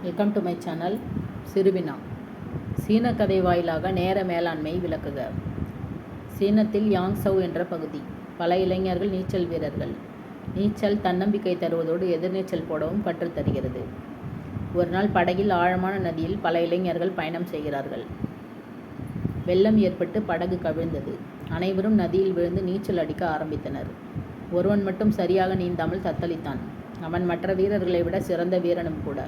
Welcome to my channel. சிறுவினா. சீன கதை வாயிலாக நேர மேலாண்மை விளக்குக. சீனத்தில் யாங்சவ் என்ற பகுதி. பல இளைஞர்கள் நீச்சல் வீரர்கள். நீச்சல் தன்னம்பிக்கை தருவதோடு எதிர்நீச்சல் போடவும் கற்றுத்தருகிறது. ஒரு நாள் படகில் ஆழமான நதியில் பல இளைஞர்கள் பயணம் செய்கிறார்கள். வெள்ளம் ஏற்பட்டு படகு கவிழ்ந்தது. அனைவரும் நதியில் விழுந்து நீச்சல் அடிக்க ஆரம்பித்தனர். ஒருவன் மட்டும் சரியாக நீந்தாமல் தத்தளித்தான். அவன் மற்ற வீரர்களை விட சிறந்த வீரனும் கூட.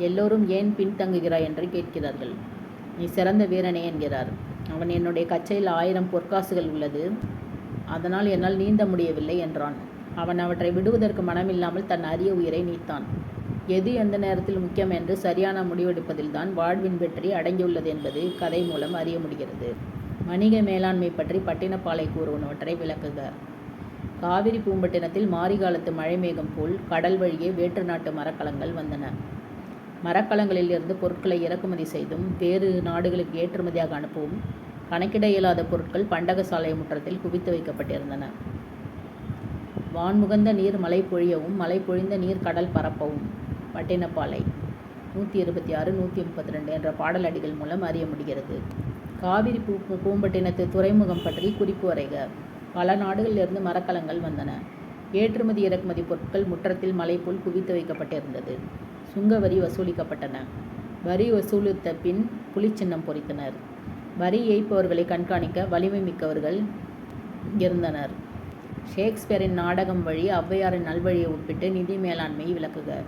எல்லோரும் ஏன் பின்தங்குகிறாய் என்று கேட்கிறார்கள். நீ சிறந்த வீரனே என்கிறார். அவன், என்னுடைய கச்சையில் 1000 பொற்காசுகள் உள்ளது, அதனால் என்னால் நீந்த முடியவில்லை என்றான். அவன் அவற்றை விடுவதற்கு மனமில்லாமல் தன் அரிய உயிரை நீத்தான். எது எந்த நேரத்தில் முக்கியம் என்று சரியான முடிவெடுப்பதில்தான் வாழ்வின் வெற்றி அடங்கியுள்ளது என்பது கதை மூலம் அறிய முடிகிறது. வணிக மேலாண்மை பற்றி பட்டினப்பாலை கூறுவனவற்றை விளக்குக. காவிரி பூம்பட்டினத்தில் மாரிகாலத்து மழை மேகம் போல் கடல் வழியே வேற்று நாட்டு மரக்கலங்கள் வந்தன. மரக்கலங்களில் இருந்து பொருட்களை இறக்குமதி செய்தும் வேறு நாடுகளுக்கு ஏற்றுமதியாக அனுப்பவும் கணக்கிட இயலாத பொருட்கள் பண்டகசாலை முற்றத்தில் குவித்து வைக்கப்பட்டிருந்தன. வான்முகந்த நீர் மழை பொழியவும் மழை பொழிந்த நீர் கடல் பரப்பவும் பட்டினப்பாலை 126, 132 என்ற பாடலடிகள் மூலம் அறிய முடிகிறது. காவிரி பூம்பட்டினத்து துறைமுகம் பற்றி குறிப்பு வரைக. பல நாடுகளிலிருந்து மரக்கலங்கள் வந்தன. ஏற்றுமதி இறக்குமதி பொருட்கள் முற்றத்தில் மலை போல் குவித்து வைக்கப்பட்டிருந்தது. சுங்க வரி வசூலிக்கப்பட்டன. வரி வசூலித்த பின் புலிச்சின்னம் பொறித்தனர். வரி ஏய்ப்பவர்களை கண்காணிக்க வலிமை மிக்கவர்கள் இருந்தனர். ஷேக்ஸ்பியரின் நாடகம் வழி ஔவையாரின் நல்வழியை ஒப்பிட்டு நிதி மேலாண்மையை விளக்குக.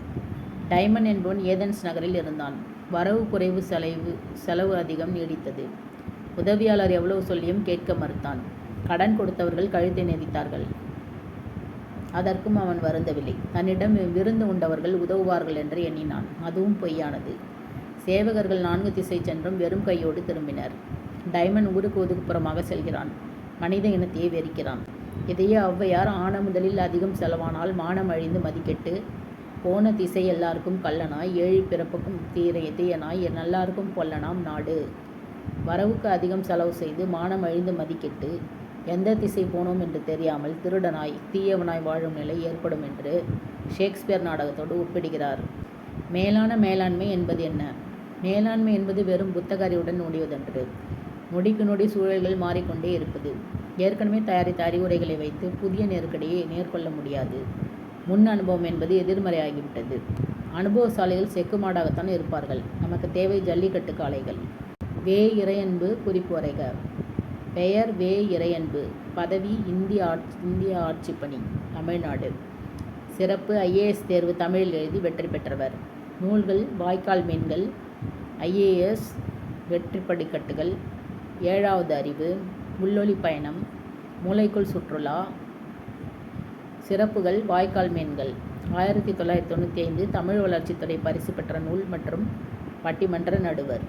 டைமன் என்பவன் ஏதென்ஸ் நகரில் இருந்தான். வரவு குறைவு, செலவு அதிகம் நீடித்தது. உதவியாளர் எவ்வளவு சொல்லியும் கேட்க மறுத்தான். கடன் கொடுத்தவர்கள் கழுத்தை நெரித்தார்கள். அதற்கும் அவன் வருந்தவில்லை. தன்னிடம் விருந்து உண்டவர்கள் உதவுவார்கள் என்று எண்ணினான். அதுவும் பொய்யானது. சேவகர்கள் 4 திசை சென்றும் வெறும் கையோடு திரும்பினர். டைமன் ஊருக்கு ஒதுக்குப்புறமாக செல்கிறான். மனித இனத்தையே வெறுக்கிறான். இதையே ஔவையார், ஆன முதலில் அதிகம் செலவானால் மானம் அழிந்து மதிக்கெட்டு போன திசை எல்லாருக்கும் கள்ளனாய், ஏழி பிறப்புக்கும் தீயனாய், நல்லாருக்கும் பொல்லனாம் நாடு. வரவுக்கு அதிகம் செலவு செய்து மானம் அழிந்து மதிக்கெட்டு எந்த திசை போனோம் என்று தெரியாமல் திருடனாய் தீயவனாய் வாழும் நிலை ஏற்படும் என்று ஷேக்ஸ்பியர் நாடகத்தோடு ஒப்பிடுகிறார். மேலான மேலாண்மை என்பது என்ன? மேலாண்மை என்பது வெறும் புத்தக அறிவுடன் முடிவதன்று. நொடிக்கு நொடி சூழல்கள் மாறிக்கொண்டே இருப்பது. ஏற்கனவே தயாரித்த அறிவுரைகளை வைத்து புதிய நெருக்கடியை நேர்கொள்ள முடியாது. முன் அனுபவம் என்பது எதிர்மறையாகிவிட்டது. அனுபவசாலிகள் செக்குமாடாகத்தான் இருப்பார்கள். நமக்கு தேவை ஜல்லிக்கட்டு காளைகள். வே. இறையன்பு குறிப்பு வரைக. பெயர் வே. இறையன்பு. பதவி இந்திய ஆட்சிப்பணி, தமிழ்நாடு. சிறப்பு IAS தேர்வு தமிழில் எழுதி வெற்றி பெற்றவர். நூல்கள்: வாய்க்கால் மீன்கள், IAS, வெற்றி படிக்கட்டுகள், 7வது அறிவு, உள்ளொளி பயணம், மூளைக்குள் சுற்றுலா. சிறப்புகள்: வாய்க்கால் மீன்கள் 1995 தமிழ் வளர்ச்சித்துறை பரிசு பெற்ற நூல் மற்றும் பட்டிமன்ற நடுவர்.